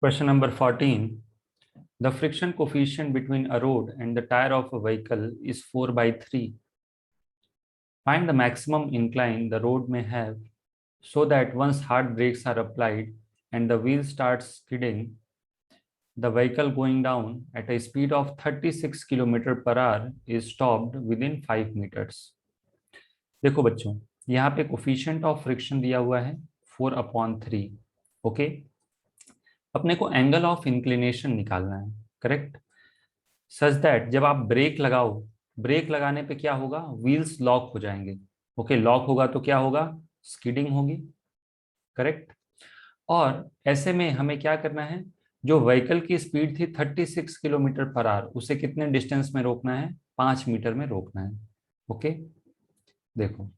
Question number 14. The friction coefficient between a road and the tire of a vehicle is 4/3. Find the maximum incline the road may have so that once hard brakes are applied and the wheel starts skidding, the vehicle going down at a speed of 36 km per hour is stopped within 5 meters. देखो बच्चों, यहाँ पे coefficient of friction दिया हुआ है 4/3. Okay, अपने को angle of inclination निकालना है. करेक्ट. सच दैट जब आप ब्रेक लगाओ, ब्रेक लगाने पे क्या होगा, व्हील्स लॉक हो जाएंगे. ओके, लॉक होगा तो क्या होगा, स्किडिंग होगी. करेक्ट. और ऐसे में हमें क्या करना है, जो व्हीकल की स्पीड थी 36 किलोमीटर पर आवर, उसे कितने डिस्टेंस में रोकना है, 5 मीटर में रोकना है. ओके, देखो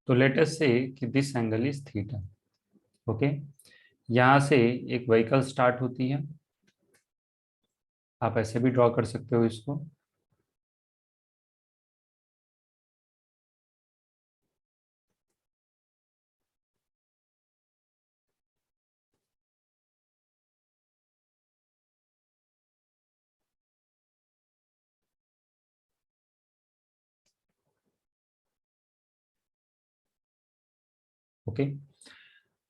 तो लेट अस से कि this angle is theta. Okay, यहां से एक व्हीकल स्टार्ट होती है, आप ऐसे भी ड्रॉ कर सकते हो इसको. ओके,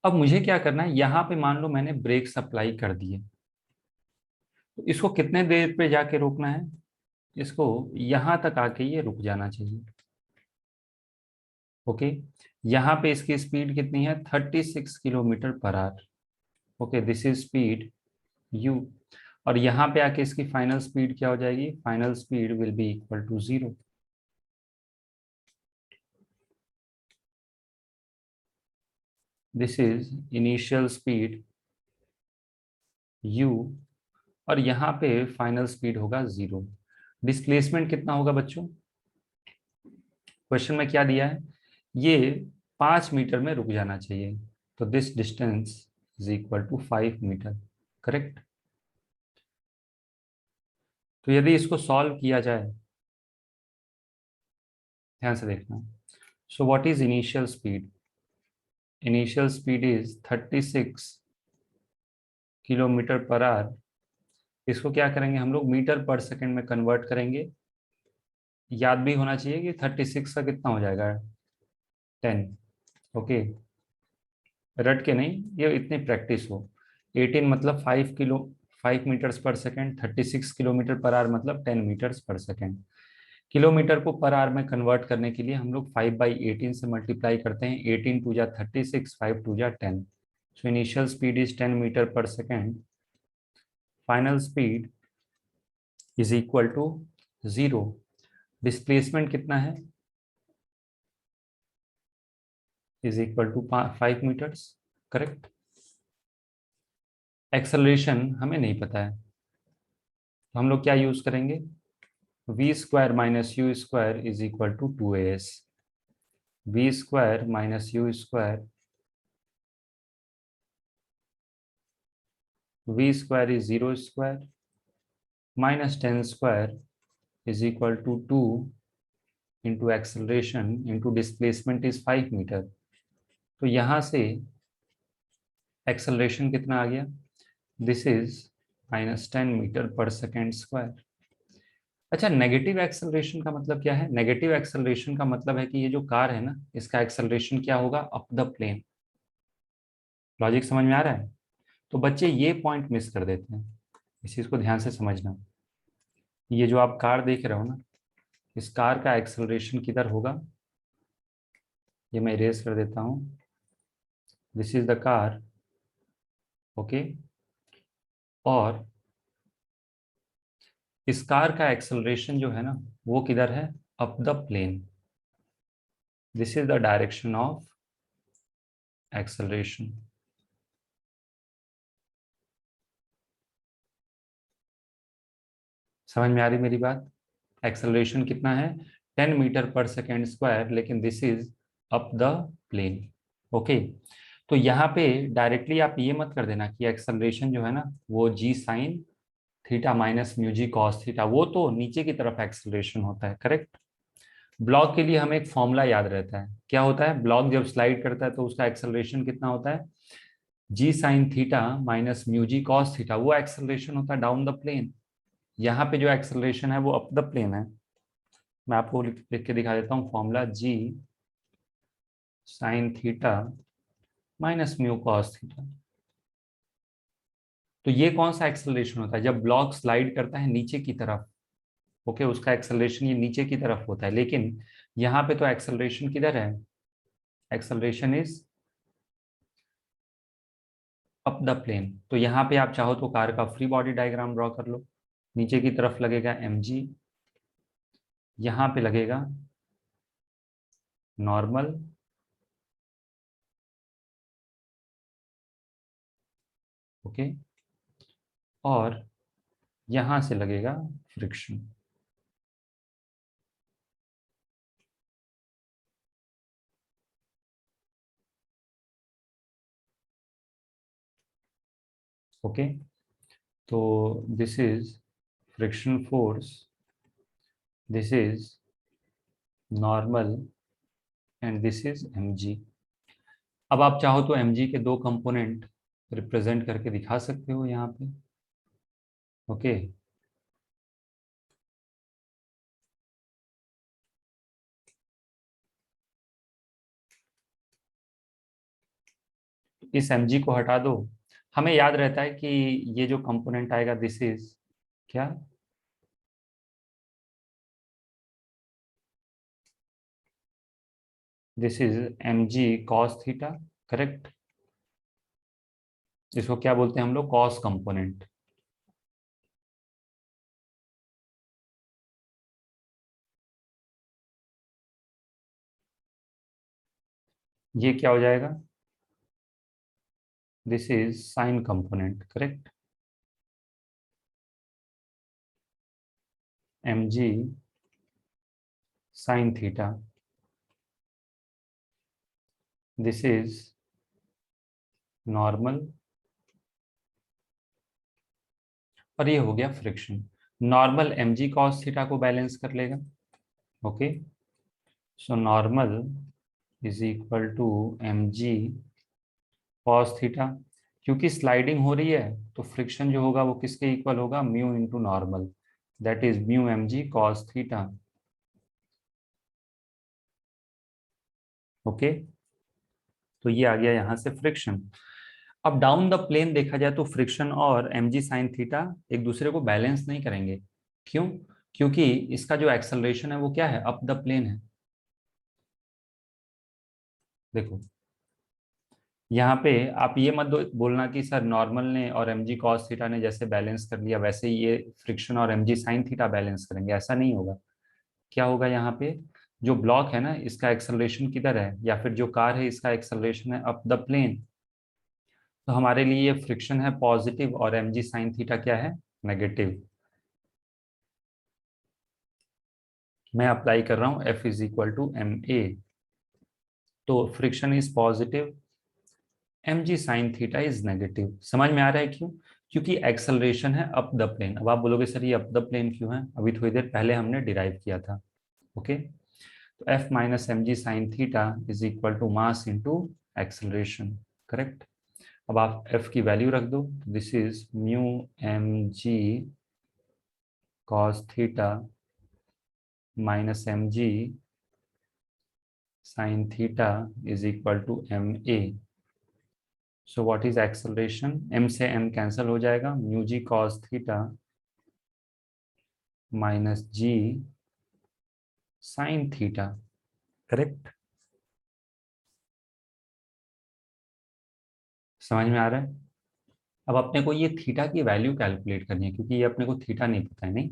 अब मुझे क्या करना है, यहां पे मान लो मैंने ब्रेक अप्लाई कर दिए, तो इसको कितने देर पे जाके रोकना है, इसको यहां तक आके ये रुक जाना चाहिए. ओके, यहाँ पे इसकी स्पीड कितनी है, 36 kilometre per our. Okay, this is speed you. और यहाँ पे आके इसकी फाइनल स्पीड क्या हो जाएगी, final speed will be equal to 0. This is initial speed u, और यहाँ पे फाइनल स्पीड होगा 0. डिस्प्लेसमेंट कितना होगा बच्चों, क्वेश्चन में क्या दिया है, ये 5 मीटर में रुक जाना चाहिए, तो this distance is equal to 5 metre. Correct. तो यदि इसको सॉल्व किया जाए, ध्यान से देखना. So what is initial speed, initial speed is 36 kilometre per hour. इसको क्या करेंगे हम लोग, मीटर पर सेकंड में कन्वर्ट करेंगे. याद भी होना चाहिए कि 36 का कितना हो जाएगा, 10. ओके, रट के नहीं, ये इतनी प्रैक्टिस हो. 18 मतलब 5 मीटर्स पर सेकंड, 36 किलोमीटर पर आवर मतलब 10 मीटर्स पर सेकंड. किलोमीटर को पर आवर में कन्वर्ट करने के लिए हम लोग 5/18 से मल्टीप्लाई करते हैं. 18 टू जा 36, 5 टू जा 10. So initial speed is 10 metre per second. Final speed is equal to 0. Displacement कितना है, is equal to 5 metres. Correct. Acceleration हमें नहीं पता है, तो हम लोग क्या यूज करेंगे, v² minus u square is equal to 2as. v² minus u square, v² is 0 square minus 10 square is equal to 2 into acceleration into displacement is 5 metre. तो यहाँ से एक्सेलरेशन कितना आ गया, this is -10 metre per second square. अच्छा, negative acceleration का मतलब क्या है, नेगेटिव एक्सेलरेशन का मतलब है कि ये जो कार है ना, इसका एक्सेलरेशन क्या होगा, अप द प्लेन. लॉजिक समझ में आ रहा है. तो बच्चे ये पॉइंट मिस कर देते हैं, इस चीज को ध्यान से समझना. ये जो आप कार देख रहे हो ना, इस कार का एक्सेलरेशन किधर होगा, ये मैं इरेज कर देता हूं. This is the car. Okay, और इस कार का एक्सेलरेशन जो है ना, वो किधर है, up the plane. This is the direction of acceleration. समझ में आ रही मेरी बात. एक्सेलरेशन कितना है 10 मीटर पर सेकेंड स्क्वायर, लेकिन this is up the plane. Okay, तो यहाँ पे डायरेक्टली आप ये मत कर देना कि एक्सेलरेशन जो है ना वो जी sine theta minus mu g cos theta, वो तो नीचे की तरफ एक्सेलरेशन होता है, करेक्ट। ब्लॉक के लिए हमें एक फॉर्मूला याद रहता है, क्या होता है, ब्लॉक जब स्लाइड करता है तो उसका एक्सेलरेशन कितना होता है, जी sine theta minus mu g cos theta, वो एक्सेलरेशन होता है डाउन द प्लेन। यहाँ पे जो एक्सेलरेशन है वो अप द प्लेन है। मैं आपको लिख के दिखा देता हूँ formula, g sine theta minus mu cos theta. तो ये कौन सा एक्सेलरेशन होता है, जब ब्लॉक स्लाइड करता है नीचे की तरफ। ओके, उसका एक्सेलरेशन ये नीचे की तरफ होता है, लेकिन यहाँ पे तो एक्सेलरेशन किधर है, acceleration is up the plane. तो यहाँ पे आप चाहो तो कार का फ्री बॉडी डायग्राम ड्रॉ कर लो। नीचे की तरफ लगेगा mg, यहाँ पे लगेगा नॉर्मल, ओके, और यहाँ से लगेगा फ्रिक्शन। ओके, तो this is friction force, this is normal, and this is mg। अब आप चाहो तो mg के दो कंपोनेंट रिप्रेजेंट करके दिखा सकते हो यहाँ पे। ओके, इस mg को हटा दो, हमें याद रहता है कि ये जो कंपोनेंट आएगा दिस इज क्या, this is mg cos theta, correct. इसको क्या बोलते हैं हम लोग, कॉस कंपोनेंट। ये क्या हो जाएगा, this is sine component, correct. mg sine theta, this is normal, और ये हो गया friction. Normal mg cos theta को बैलेंस कर लेगा। Okay, so normal is equal to mg cos theta. क्योंकि स्लाइडिंग हो रही है तो फ्रिक्शन जो होगा वो किसके इक्वल होगा, mu into normal, that is mu mg cos theta. Okay, तो ये आ गया यहाँ से फ्रिक्शन। अब डाउन द प्लेन देखा जाए तो फ्रिक्शन और mg साइन थीटा एक दूसरे को बैलेंस नहीं करेंगे। क्यों, क्योंकि इसका जो एक्सेलरेशन है वो क्या है, अप द प्लेन है। देखो यहाँ पे आप ये मत बोलना कि सर नॉर्मल ने और mg cos थीटा ने जैसे बैलेंस कर लिया वैसे ही ये फ्रिक्शन और mg साइन थीटा बैलेंस करेंगे, ऐसा नहीं होगा। क्या होगा, यहाँ पे जो ब्लॉक है ना इसका एक्सेलरेशन किधर है, या फिर जो कार है इसका एक्सेलरेशन है अप द प्लेन, तो हमारे लिए ये फ्रिक्शन है पॉजिटिव और mg साइन थीटा क्या है, नेगेटिव। मैं अप्लाई कर रहा हूँ F is equal to m a, तो friction is positive, mg sine theta is negative. समझ में आ रहा है क्यों, क्योंकि एक्सेलरेशन है अप द प्लेन। अब आप बोलोगे सर ये अप द प्लेन क्यों है, अभी थोड़ी देर पहले हमने डिराइव किया था। ओके, तो F minus m g sine theta is equal to mass into acceleration, correct. अब आप F की वैल्यू रख दो, this is mu m g cos theta minus m g sine theta is equal to m a. So what is acceleration, m से m cancel हो जाएगा, mu g cos theta minus g sine theta, correct. समझ में आ रहा है। अब अपने को ये थीटा की वैल्यू कैलकुलेट करनी है, क्योंकि ये अपने को थीटा नहीं पता है, नहीं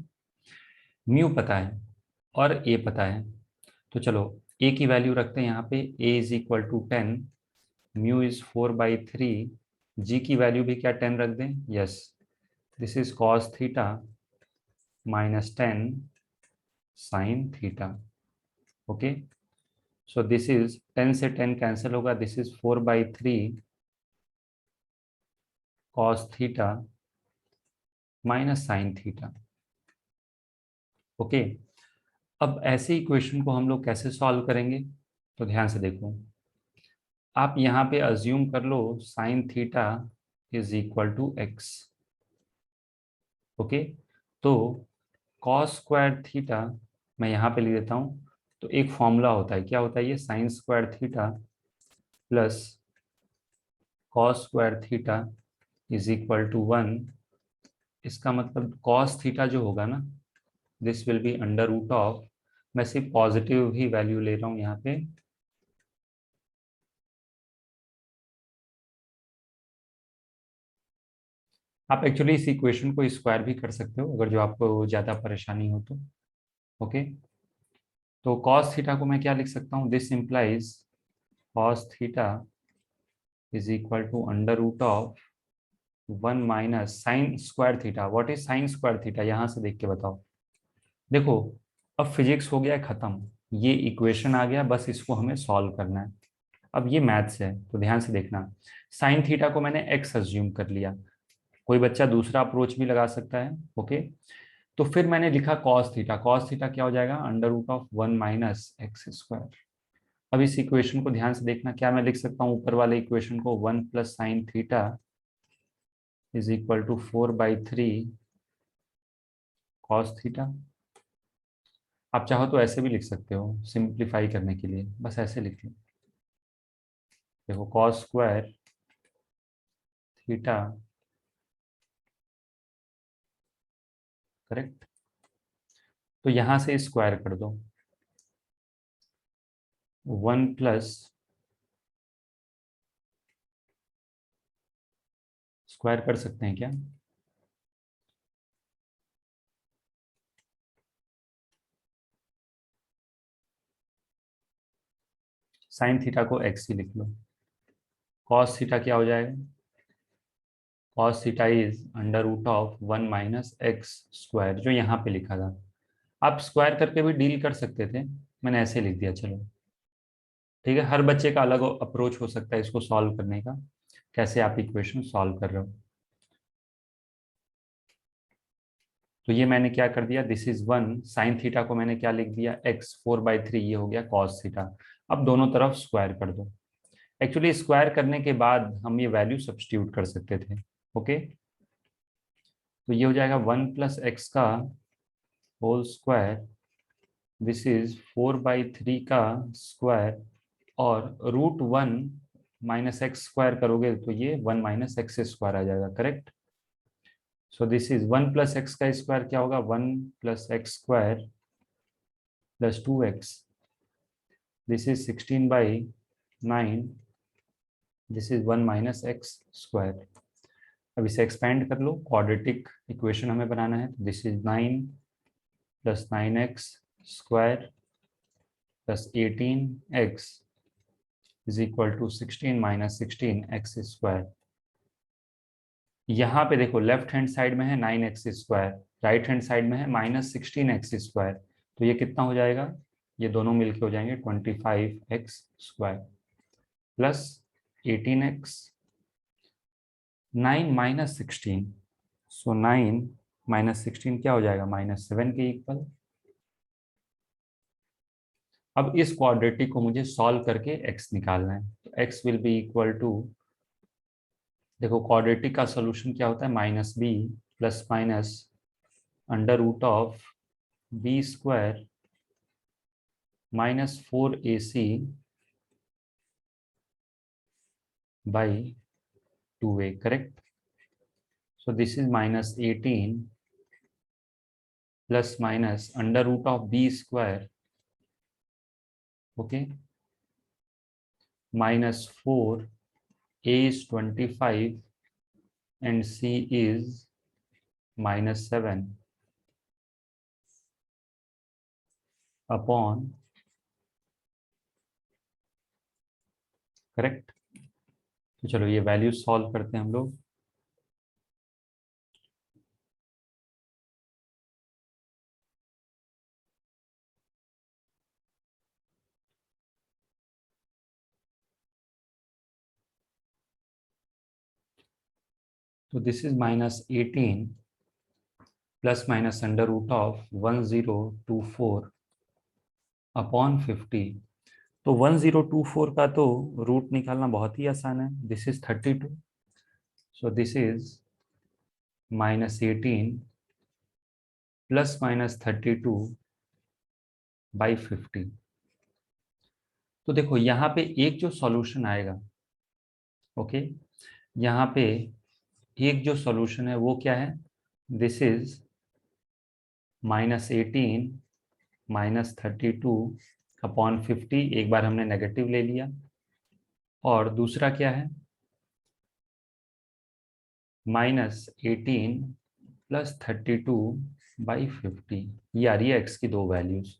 म्यू पता है और ए पता है। तो चलो ए की वैल्यू रखते हैं यहाँ पे, A is equal to 10, mu is 4/3, G की वैल्यू भी क्या 10 रख दें, yes, this is cos theta minus 10 sine theta. Okay, so this is 10 से 10 कैंसिल होगा, this is 4/3 cos theta minus sine theta. Okay, अब ऐसे इक्वेशन को हम लोग कैसे सॉल्व करेंगे, तो ध्यान से देखो। आप यहाँ पे अज्यूम कर लो sine theta is equal to x. Okay, तो कॉस स्क्वायर थीटा मैं यहाँ पे लिख देता हूँ। तो एक फॉर्मूला होता है, क्या होता है ये, sine square theta plus cos square theta is equal to 1। इसका मतलब कॉस थीटा जो होगा ना, this will be under root of, मैं सिर्फ पॉजिटिव ही वैल्यू ले रहा हूँ यहाँ पे, आप एक्चुअली इस इक्वेशन को स्क्वायर भी कर सकते हो अगर जो आपको ज़्यादा परेशानी हो तो। ओके, तो cos थीटा को मैं क्या लिख सकता हूँ, this implies cos theta is equal to under root of 1 minus sine square theta. What is sine square theta, यहाँ से देख के बताओ। देखो, अब फिजिक्स हो गया खत्म, ये इक्वेशन आ गया, बस इसको हमें सॉल्व करना है। अब ये मैथ्स है तो ध्यान से देखना। साइन थीटा को मैंने एक्स अज्यूम कर लिया, कोई बच्चा दूसरा अप्रोच भी लगा सकता है। ओके, तो फिर मैंने लिखा कॉस थीटा, कॉस थीटा क्या हो जाएगा, under root of 1 minus x square. अब इस इक्वेशन को ध्यान से देखना, क्या मैं लिख सकता हूँ ऊपर वाले इक्वेशन को, 1 plus sine theta is equal to 4/3 cos theta. आप चाहो तो ऐसे भी लिख सकते हो, सिंप्लीफाई करने के लिए बस ऐसे लिख लो। देखो कॉस स्क्वायर थीटा, करेक्ट, तो यहां से स्क्वायर कर दो, 1 प्लस स्क्वायर कर सकते हैं क्या, साइन थीटा को एक्स ही लिख लो। कॉस थीटा क्या हो जाएगा, cos theta is under root of 1 minus x square, जो यहाँ पे लिखा था। आप स्क्वायर करके भी डील कर सकते थे, मैंने ऐसे लिख दिया, चलो ठीक है। हर बच्चे का अलग अप्रोच हो सकता है इसको सॉल्व करने का, कैसे आप इक्वेशन सॉल्व कर रहे हो। तो ये मैंने क्या कर दिया, दिस इज 1, साइन थीटा को मैंने क्या लिख दिया, एक्स, 4/3 ये हो गया कॉस थीटा। अब दोनों तरफ स्क्वायर कर दो। एक्चुअली स्क्वायर करने के बाद हम ये वैल्यू सब्स्टिट्यूट कर सकते थे। ओके, तो ये हो जाएगा 1 प्लस एक्स का होल स्क्वायर, दिस इज 4/3 का स्क्वायर, और √1 माइनस एक्स स्क्वायर करोगे तो ये 1 माइनस एक्स स्क्वायर आ जाएगा, correct. So this is 1 plus x का स्क्वायर क्या होगा, 1 plus x square plus 2x, this is 16/9, this is 1 minus x square. अब इसे एक्सपेंड कर लो, क्वाड्रेटिक इक्वेशन हमें बनाना है, this is 9 plus 9x square plus 18x is equal to 16 minus 16x square. यहाँ पे देखो लेफ्ट हैंड साइड में है 9x square, right hand side में है माइनस 16x स्क्वायर, तो ये कितना हो जाएगा, ये दोनों मिलके हो जाएंगे 25x square plus 18x, 9 minus 16, सो 9 माइनस 16 क्या हो जाएगा, -7 के इक्वल। अब इस क्वाड्रेटिक को मुझे सॉल्व करके x निकालना है, तो x will be equal to, देखो क्वाड्रेटिक का सोल्यूशन क्या होता है, -b plus minus under root of b square -4ac by 2a, correct. So this is -18 plus minus under root of b square, okay, -4, a is 25 and c is -7 upon, correct. तो चलो ये value solve करते हैं हम लोग। तो this is -18 plus minus under root of 1024 upon 50। तो 1024 का तो रूट निकालना बहुत ही आसान है। This is 32, so this is -18 plus minus 32 by 50। तो देखो यहाँ पे एक जो सॉल्यूशन आएगा, ओके, यहाँ पे एक जो सॉल्यूशन है वो क्या है, दिस इज -18 -32 अपॉन 50। एक बार हमने नेगेटिव ले लिया, और दूसरा क्या है, -18 प्लस 32 बाई 50। ये आ रही है एक्स की दो वैल्यूज।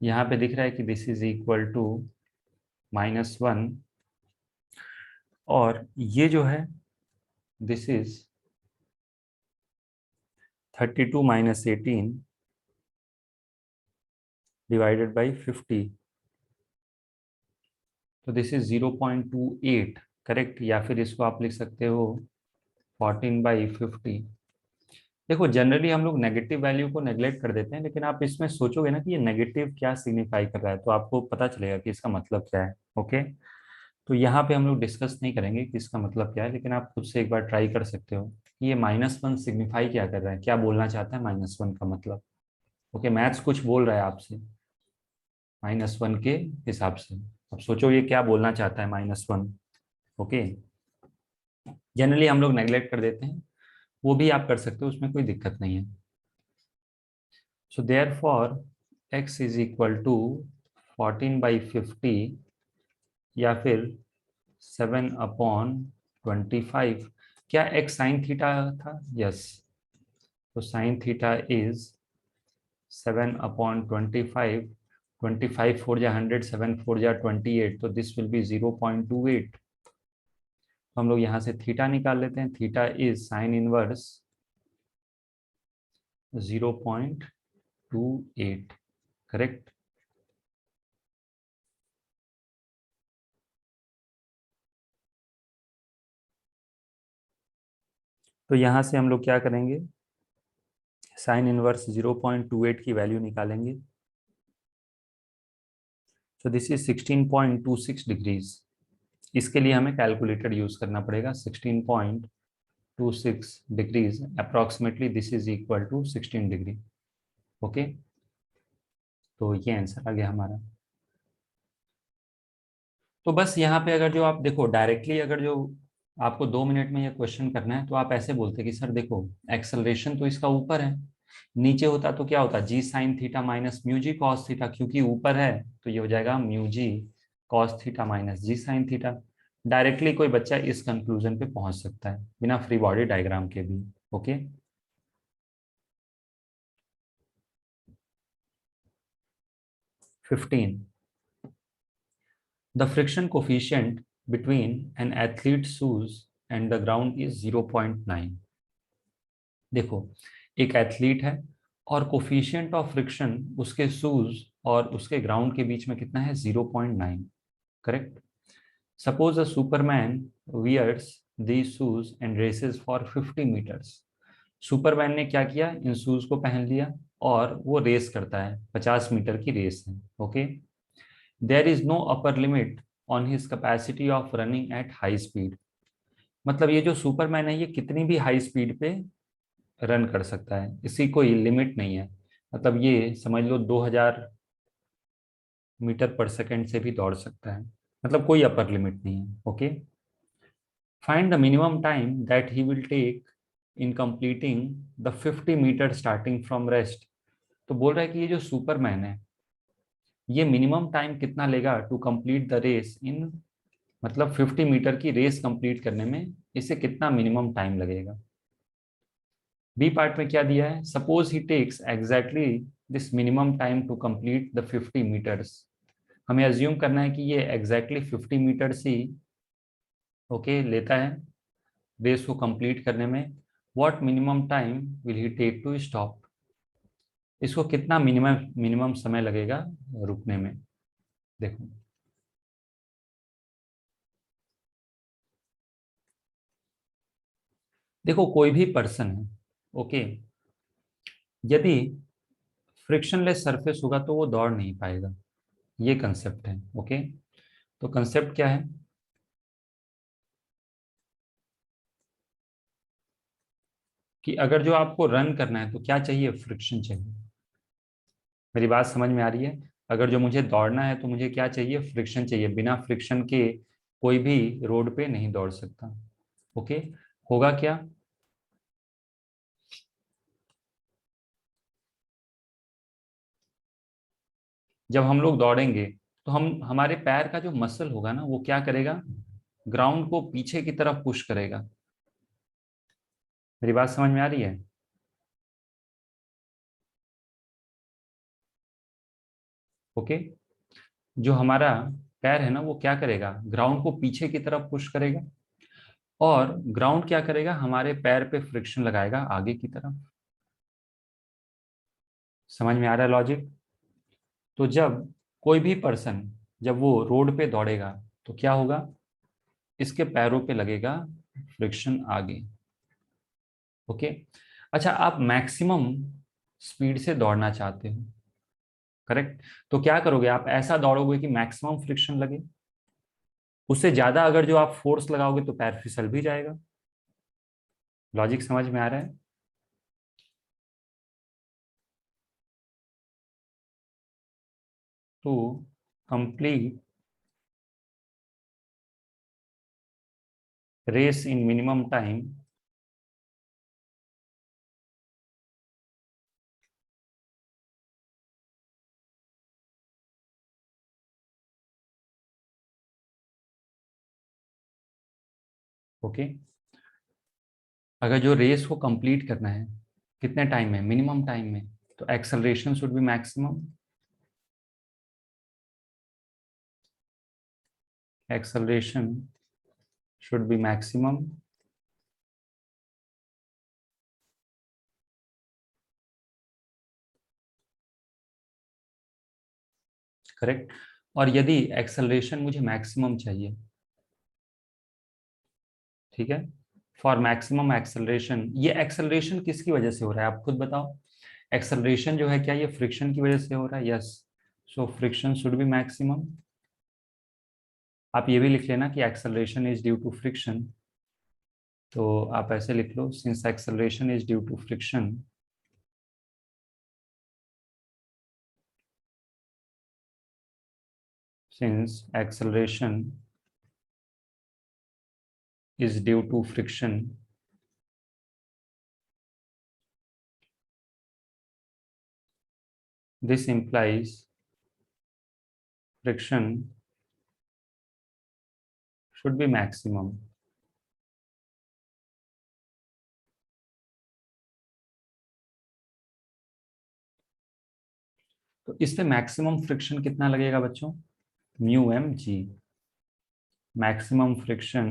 यहाँ पे दिख रहा है कि दिस इज इक्वल टू -1, और ये जो है this is 32 minus 18 divided by 50। तो दिस इज 0.28, करेक्ट, या फिर इसको आप लिख सकते हो 14/50। देखो जनरली हम लोग नेगेटिव वैल्यू को नेग्लेक्ट कर देते हैं, लेकिन आप इसमें सोचोगे ना कि ये नेगेटिव क्या सिग्निफाई कर रहा है, तो आपको पता चलेगा कि इसका मतलब क्या है। ओके, तो यहाँ पे हम लोग डिस्कस नहीं करेंगे कि इसका मतलब क्या है, लेकिन आप खुद से एक बार ट्राई कर सकते हो कि ये -1 सिग्निफाई क्या कर रहा है, क्या बोलना चाहता है -1 का मतलब। ओके, मैथ्स कुछ बोल रहा है आपसे -1 के हिसाब से। अब सोचो ये क्या बोलना चाहता है -1। ओके, जनरली हम लोग नेग्लेक्ट कर देते हैं, वो भी आप कर सकते हो, उसमें कोई दिक्कत नहीं है। So therefore x is equal to 14/50, या फिर 7/25। क्या एक्स साइन थीटा था? यस, तो साइन थीटा इज 7/25। 25 4 जा 100, 7 4 जा 28, तो दिस विल बी 0.28। तो हम लोग यहाँ से थीटा निकाल लेते हैं। Theta is sine inverse 0.28, correct. तो यहाँ से हम लोग क्या करेंगे, साइन इनवर्स 0.28 की वैल्यू निकालेंगे। So this is 16.26 degrees. इसके लिए हमें कैलकुलेटर यूज करना पड़ेगा। 16.26 degrees approximately this is equal to 16 degree. Okay, तो ये आंसर आ गया हमारा। तो बस यहाँ पे अगर जो आप देखो डायरेक्टली, अगर जो आपको 2 मिनट में ये क्वेश्चन करना है, तो आप ऐसे बोलते कि सर देखो एक्सेलरेशन तो इसका ऊपर है, नीचे होता तो क्या होता, जी sine theta minus mu g cos theta, क्योंकि ऊपर है तो ये हो जाएगा mu g cos theta minus g sine theta. Directly कोई बच्चा इस कंक्लूजन पे पहुंच सकता है बिना फ्री बॉडी डायग्राम के भी। Okay, 15, the friction coefficient between an athlete's shoes and the ground is 0.9। देखो एक एथलीट है और कोफिशिएंट ऑफ फ्रिक्शन उसके शूज और उसके ग्राउंड के बीच में कितना है, 0.9, correct. Suppose a superman wears these shoes and races for 50 metres. Superman ने क्या किया, इन शूज को पहन लिया और वो रेस करता है, 50 मीटर की रेस है। Okay, there is no upper limit on his capacity of running at high speed. मतलब ये जो सुपरमैन है ये कितनी भी हाई स्पीड पे रन कर सकता है, इसकी कोई लिमिट नहीं है। मतलब ये समझ लो 2000 मीटर पर सेकेंड से भी दौड़ सकता है, मतलब कोई अपर लिमिट नहीं है। Okay, find the minimum time that he will take in completing the 50 metre starting from rest. तो बोल रहा है कि ये जो सुपरमैन है ये मिनिमम टाइम कितना लेगा to complete the race in, मतलब 50 मीटर की रेस कंप्लीट करने में इसे कितना मिनिमम टाइम लगेगा। बी पार्ट में क्या दिया है, suppose he takes exactly this minimum time to complete the 50 metres. हमें अज्यूम करना है कि ये एग्जैक्टली 50 मीटर्स ही ओके लेता है रेस को कंप्लीट करने में। What minimum time will he take to stop, इसको कितना मिनिमम मिनिमम समय लगेगा रुकने में। देखो देखो कोई भी पर्सन है, ओके, यदि फ्रिक्शनलेस सरफेस होगा तो वो दौड़ नहीं पाएगा, ये कंसेप्ट है। ओके, तो कंसेप्ट क्या है कि अगर जो आपको रन करना है तो क्या चाहिए, फ्रिक्शन चाहिए। मेरी बात समझ में आ रही है? अगर जो मुझे दौड़ना है तो मुझे क्या चाहिए, फ्रिक्शन चाहिए। बिना फ्रिक्शन के कोई भी रोड पे नहीं दौड़ सकता। ओके, होगा क्या, जब हम लोग दौड़ेंगे तो हम हमारे पैर का जो मसल होगा ना वो क्या करेगा, ग्राउंड को पीछे की तरफ पुश करेगा। मेरी बात समझ में आ रही है? ओके, जो हमारा पैर है ना वो क्या करेगा, ग्राउंड को पीछे की तरफ पुश करेगा, और ग्राउंड क्या करेगा, हमारे पैर पे फ्रिक्शन लगाएगा आगे की तरफ। समझ में आ रहा है लॉजिक? तो जब कोई भी पर्सन जब वो रोड पे दौड़ेगा तो क्या होगा, इसके पैरों पे लगेगा फ्रिक्शन आगे। ओके, अच्छा, आप मैक्सिमम स्पीड से दौड़ना चाहते हो, करेक्ट? तो क्या करोगे, आप ऐसा दौड़ोगे कि मैक्सिमम फ्रिक्शन लगे। उससे ज्यादा अगर जो आप फोर्स लगाओगे तो पैर फिसल भी जाएगा। लॉजिक समझ में आ रहा है? तो complete race in minimum time, okay, अगर जो रेस को कंप्लीट करना है कितने टाइम में, मिनिमम टाइम में, तो acceleration should be maximum. Acceleration should be maximum, correct. और यदि एक्सेलरेशन मुझे मैक्सिमम चाहिए, ठीक है, फॉर मैक्सिमम एक्सेलरेशन, ये एक्सेलरेशन किसकी वजह से हो रहा है आप खुद बताओ। एक्सेलरेशन जो है क्या ये फ्रिक्शन की वजह से हो रहा है? Yes, so friction should be maximum. आप ये भी लिख लेना कि acceleration is due to friction, तो आप ऐसे लिख लो, since acceleration is due to friction, since acceleration is due to friction, this implies friction should be maximum. तो इसमें मैक्सिमम फ्रिक्शन कितना लगेगा बच्चों, mu m g. Maximum friction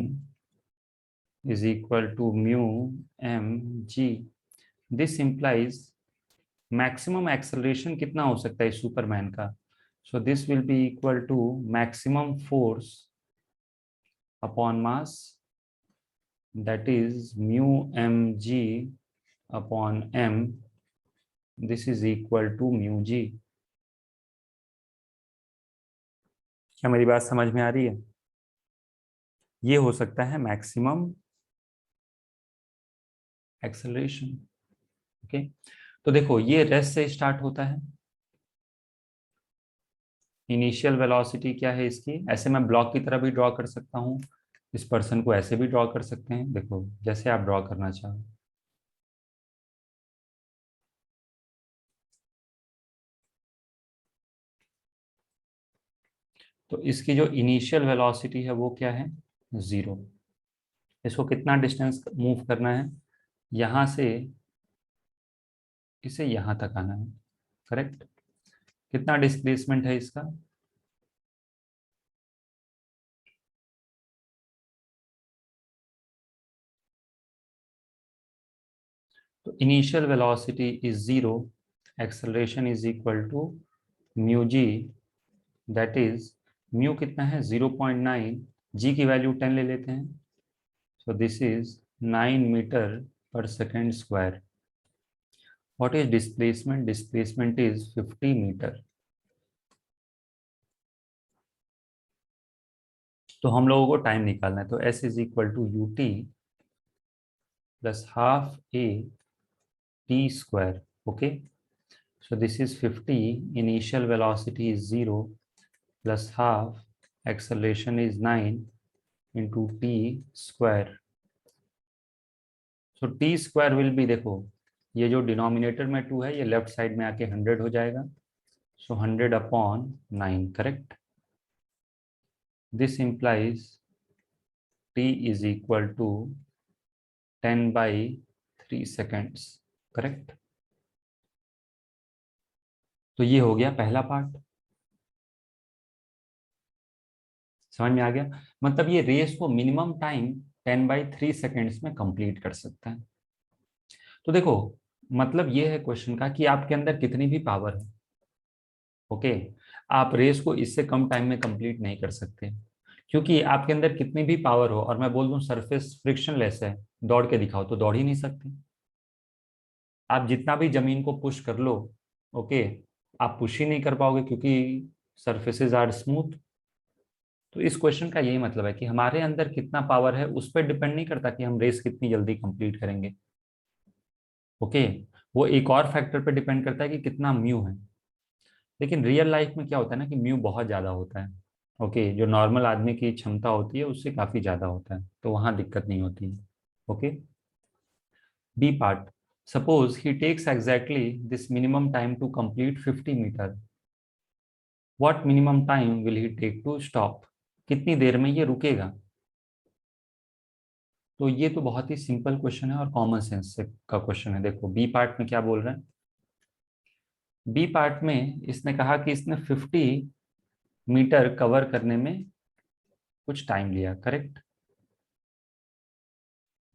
is equal to mu m g. This implies maximum acceleration कितना हो सकता है superman का, so this will be equal to maximum force upon mass, that is mu mg upon m, this is equal to mu g। क्या मेरी बात समझ में आ रही है? ये हो सकता है मैक्सिमम एक्सेलरेशन। ओके, तो देखो ये रेस्ट से स्टार्ट होता है। इनिशियल वेलोसिटी क्या है इसकी, ऐसे मैं ब्लॉक की तरह भी ड्रॉ कर सकता हूँ, इस पर्सन को ऐसे भी ड्रॉ कर सकते हैं, देखो जैसे आप ड्रॉ करना चाहो। तो इसकी जो इनिशियल वेलोसिटी है वो क्या है, जीरो। इसको कितना डिस्टेंस मूव करना है, यहां से इसे यहां तक आना है, करेक्ट। कितना डिस्प्लेसमेंट है इसका, तो initial velocity is zero, acceleration is equal to mu g, that is mu कितना है 0.9, जी की वैल्यू 10 ले लेते हैं, so this is 9 metre per second square. What is displacement? Displacement is 50 metre. तो हम लोगों को टाइम निकालना है, तो S is equal to u t plus half a t square. Okay, so this is 50, initial velocity is 0 plus half, acceleration is 9 into t square. So t square will be, देखो ये जो denominator में 2 है ये left side में आके 100 हो जाएगा. So 100 upon 9, correct. This implies t is equal to 10 by 3 seconds, correct. तो ये हो गया पहला पार्ट. समझ में आ गया. मतलब ये रेस को मिनिमम टाइम 10/3 सेकेंड्स में कंप्लीट कर सकता है. तो देखो मतलब ये है क्वेश्चन का कि आपके अंदर कितनी भी पावर है, ओके, आप रेस को इससे कम टाइम में कंप्लीट नहीं कर सकते. क्योंकि आपके अंदर कितनी भी पावर हो और मैं बोल दूं सरफेस फ्रिक्शनलेस है, दौड़ के दिखाओ तो दौड़ ही नहीं सकते. आप जितना भी जमीन को पुश कर लो, ओके, आप पुश ही नहीं कर पाओगे क्योंकि सरफेसेस आर स्मूथ. तो इस क्वेश्चन का यही मतलब है कि हमारे अंदर कितना पावर है उस पर डिपेंड नहीं करता कि हम रेस कितनी जल्दी कंप्लीट करेंगे. ओके, वो एक और फैक्टर पे डिपेंड करता है कि कितना म्यू है. लेकिन रियल लाइफ में क्या होता है ना कि म्यू बहुत ज्यादा होता है. ओके, जो नॉर्मल आदमी की क्षमता होती है उससे काफी ज्यादा होता है, तो वहां दिक्कत नहीं होती है. Okay, B part. Suppose he takes exactly this minimum time to complete 50 metre. What minimum time will he take to stop. कितनी देर में ये रुकेगा. तो ये तो बहुत ही सिंपल क्वेश्चन है और कॉमन सेंस का क्वेश्चन है. देखो बी पार्ट में क्या बोल रहे हैं. बी पार्ट में इसने कहा कि इसने 50 मीटर कवर करने में कुछ टाइम लिया, करेक्ट.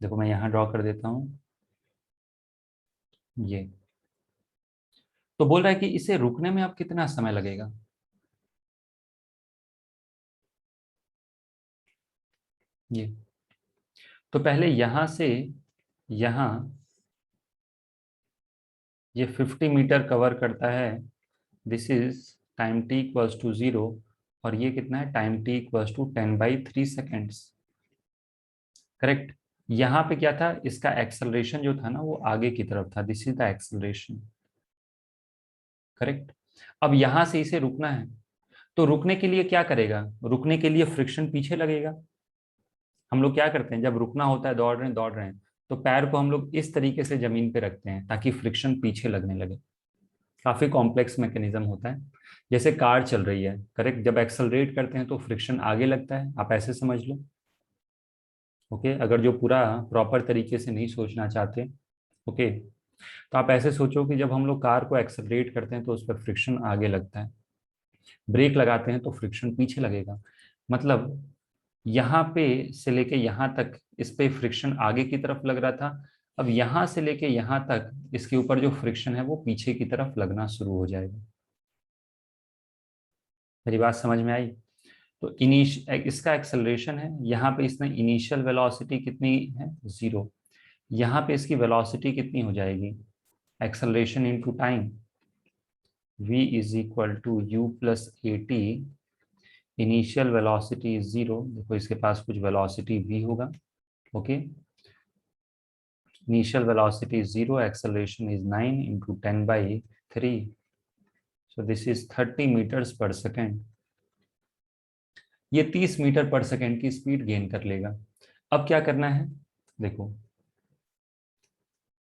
देखो मैं यहां ड्रॉ कर देता हूं ये. तो बोल रहा है कि इसे रुकने में अब कितना समय लगेगा. ये तो पहले यहां से यहां ये 50 मीटर कवर करता है. This is time t equals to 0 और ये कितना है time t equals to 10/3 seconds, correct. यहाँ पे क्या था, इसका एक्सेलरेशन जो था ना वो आगे की तरफ था. This is the acceleration, correct. अब यहां से इसे रुकना है, तो रुकने के लिए क्या करेगा, रुकने के लिए फ्रिक्शन पीछे लगेगा. हम लोग क्या करते हैं जब रुकना होता है, दौड़ रहे हैं तो पैर को हम लोग इस तरीके से जमीन पे रखते हैं ताकि फ्रिक्शन पीछे लगने लगे. काफी कॉम्प्लेक्स मैकेनिज्म होता है. जैसे कार चल रही है, करेक्ट, जब एक्सेलरेट करते हैं तो फ्रिक्शन आगे लगता है, आप ऐसे समझ लो. ओके, अगर जो पूरा प्रॉपर तरीके से नहीं सोचना चाहते, ओके, तो आप ऐसे सोचो कि जब हम लोग कार को एक्सेलरेट करते हैं तो उस पर फ्रिक्शन आगे लगता है, ब्रेक लगाते हैं तो फ्रिक्शन पीछे लगेगा. मतलब यहाँ पे से लेके यहाँ तक इस पे फ्रिक्शन आगे की तरफ लग रहा था. अब यहाँ से लेके यहाँ तक इसके ऊपर जो फ्रिक्शन है वो पीछे की तरफ लगना शुरू हो जाएगा. मेरी बात समझ में आई. तो इसका एक्सेलरेशन है, यहाँ पे इसने इनिशियल वेलोसिटी कितनी है 0. यहाँ पे इसकी वेलोसिटी कितनी हो जाएगी, acceleration into time, v is equal to u plus a t. Initial velocity is 0, देखो इसके पास कुछ वेलोसिटी v होगा. Okay, initial velocity is 0, acceleration is 9 into 10/3, so this is 30 meters per second. ये 30 मीटर पर सेकेंड की speed gain कर लेगा. अब क्या करना है, देखो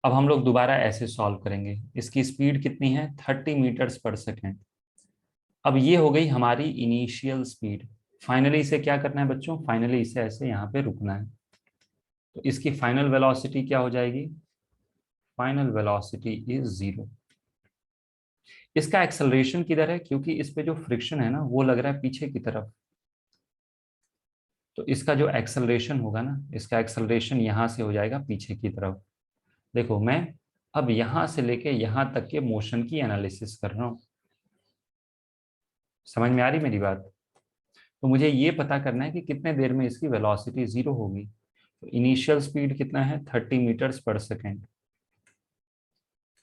अब हम लोग दोबारा ऐसे सॉल्व करेंगे. इसकी स्पीड कितनी है 30 मीटर्स पर सेकेंड. अब ये हो गई हमारी इनिशियल स्पीड. फाइनली इसे क्या करना है बच्चों, फाइनली इसे ऐसे यहाँ पे रुकना है. तो इसकी फाइनल वेलोसिटी क्या हो जाएगी, फाइनल वेलोसिटी इज 0. इसका एक्सेलरेशन किधर है, क्योंकि इस पे जो फ्रिक्शन है ना वो लग रहा है पीछे की तरफ. तो इसका जो एक्सेलरेशन होगा ना, इसका एक्सेलरेशन यहाँ से हो जाएगा पीछे की तरफ. देखो मैं अब यहाँ से लेके यहाँ तक के मोशन की एनालिसिस कर रहा हूँ. समझ में आ रही मेरी बात. तो मुझे ये पता करना है कि कितने देर में इसकी वेलोसिटी 0 होगी. तो इनिशियल स्पीड कितना है 30 मीटर्स पर सेकेंड।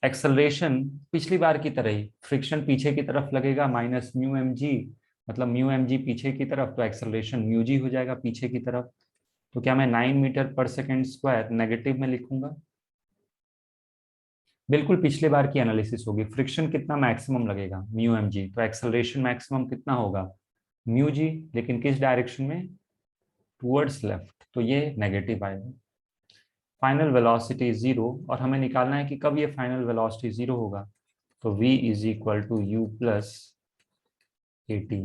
एक्सेलरेशन पिछली बार की तरह ही, फ्रिक्शन पीछे की तरफ लगेगा माइनस म्यू एम जी, मतलब म्यू एम जी पीछे की तरफ, तो एक्सेलरेशन म्यू जी हो जाएगा पीछे की तरफ। तो क्या मैं 9 metre per second square negative में लिखूंगा? बिल्कुल पिछले बार की एनालिसिस होगी। फ्रिक्शन कितना मैक्सिमम लगेगा म्यू एम जी, तो एक्सेलरेशन मैक्सिमम कितना होगा म्यू जी, लेकिन किस डायरेक्शन में, टुवर्ड्स लेफ्ट, तो ये नेगेटिव आएगा। फाइनल वेलोसिटी जीरो, और हमें निकालना है कि कब ये फाइनल वेलोसिटी जीरो होगा। तो v is equal to u plus a t.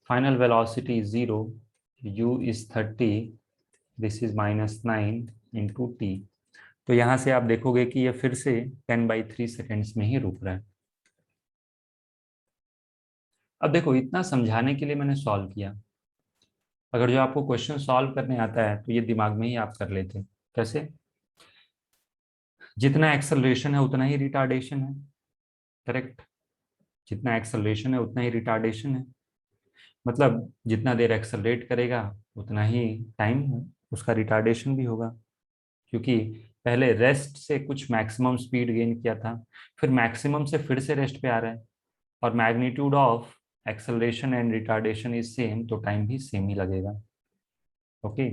Final velocity zero, u is 30, this is -9 into t. तो यहां से आप देखोगे कि ये फिर से 10/3 सेकेंड्स में ही रुक रहा है। अब देखो, इतना समझाने के लिए मैंने सॉल्व किया। अगर जो आपको क्वेश्चन सॉल्व करने आता है तो ये दिमाग में ही आप कर लेते। कैसे? जितना एक्सेलरेशन है उतना ही रिटार्डेशन है, करेक्ट? जितना एक्सेलरेशन है उतना ही रिटार्डेशन है, मतलब जितना देर एक्सेलरेट करेगा उतना ही टाइम उसका रिटार्डेशन भी होगा, क्योंकि पहले रेस्ट से कुछ मैक्सिमम स्पीड गेन किया था, फिर मैक्सिमम से फिर से रेस्ट पे आ रहा है, और magnitude of acceleration and retardation is same, तो टाइम भी सेम ही लगेगा। ओके।